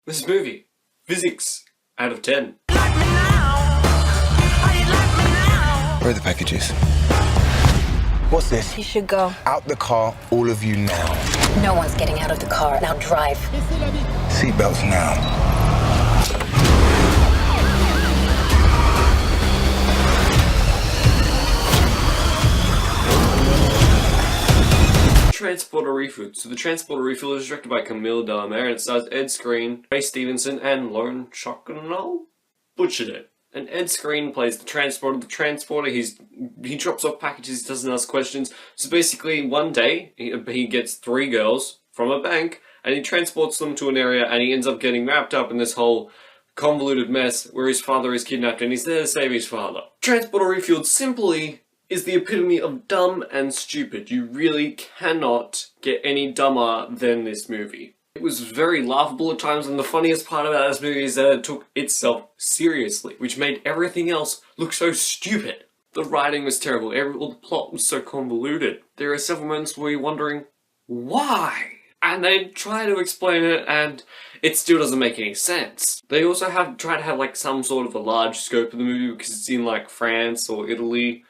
This movie, physics out of 10. Where are the packages? What's this? You should go. Out the car, all of you now. No one's getting out of the car. Now drive. Seatbelts now. Transporter Refueled. So the Transporter Refueled is directed by Camille Delamer and it stars Ed Skrein, Ray Stevenson, and Lauren Chocanol. Butchered it. And Ed Skrein plays the transporter. The transporter, he drops off packages, he doesn't ask questions. So basically, one day, he gets 3 girls from a bank, and he transports them to an area, and he ends up getting wrapped up in this whole convoluted mess where his father is kidnapped, and he's there to save his father. Transporter Refueled simply is the epitome of dumb and stupid. You really cannot get any dumber than this movie. It was very laughable at times, and the funniest part about this movie is that it took itself seriously, which made everything else look so stupid. The writing was terrible, all the plot was so convoluted. There are several moments where you're wondering, why? And they try to explain it, and it still doesn't make any sense. They also try to have like some sort of a large scope of the movie because it's in like France or Italy.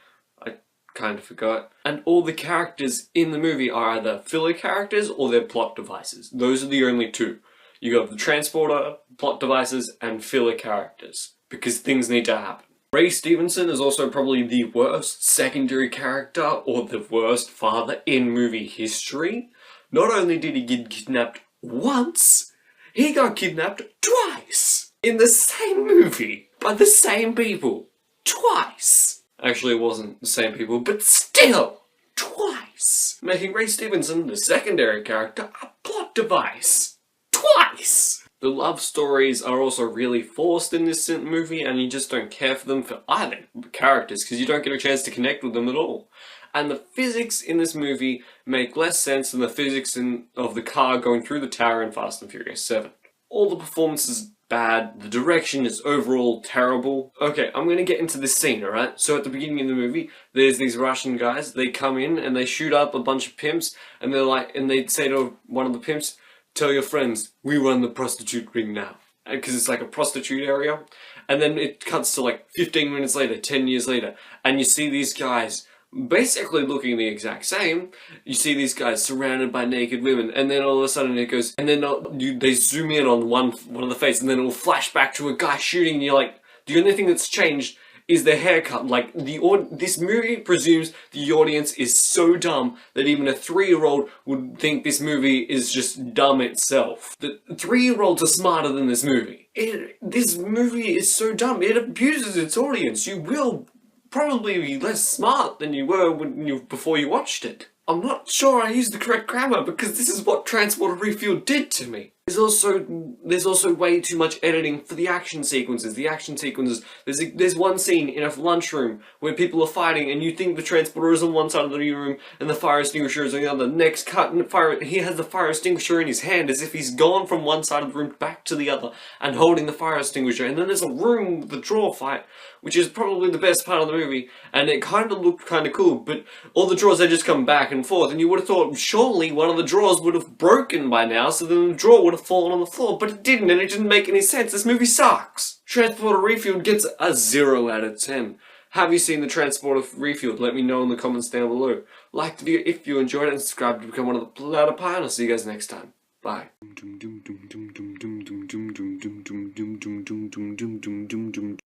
Kind of forgot. And all the characters in the movie are either filler characters or they're plot devices. Those are the only two. You have the transporter, plot devices, and filler characters. Because things need to happen. Ray Stevenson is also probably the worst secondary character or the worst father in movie history. Not only did he get kidnapped once, he got kidnapped twice! In the same movie, by the same people. Twice! Actually, it wasn't the same people, but still! Twice! Making Ray Stevenson, the secondary character, a plot device! Twice! The love stories are also really forced in this movie, and you just don't care for them for either characters, because you don't get a chance to connect with them at all. And the physics in this movie make less sense than the physics of the car going through the tower in Fast and Furious 7. All the performances bad, the direction is overall terrible. Okay, I'm gonna get into this scene, alright? So at the beginning of the movie, there's these Russian guys, they come in and they shoot up a bunch of pimps, and they say to one of the pimps, "Tell your friends, we run the prostitute ring now." Because it's like a prostitute area. And then it cuts to like 15 minutes later, 10 years later, and you see these guys basically looking the exact same. You see these guys surrounded by naked women, and then all of a sudden it goes, and then they zoom in on one of the face, and then it'll flash back to a guy shooting, and you're like, the only thing that's changed is the haircut. Like, this movie presumes the audience is so dumb that even a 3-year-old would think this movie is just dumb itself. The 3-year-olds are smarter than this movie. This movie is so dumb, it abuses its audience. You will probably be less smart than you were before you watched it. I'm not sure I used the correct grammar because this is what Transporter Refueled did to me. There's also way too much editing for the action sequences. There's one scene in a lunchroom where people are fighting and you think the transporter is on one side of the room and the fire extinguisher is on the other. Next cut, he has the fire extinguisher in his hand as if he's gone from one side of the room back to the other and holding the fire extinguisher. And then there's a room with the drawer fight, which is probably the best part of the movie, and it kind of looked kind of cool, but all the drawers, they just come back and forth, and you would have thought surely one of the drawers would have broken by now, so then the drawer would have fallen on the floor, but it didn't, and it didn't make any sense. This movie sucks. Transporter Refueled gets a 0 out of 10. Have you seen the Transporter Refueled? Let me know in the comments down below. Like the video if you enjoyed it, and subscribe to become one of the Platypus, and I'll see you guys next time. Bye.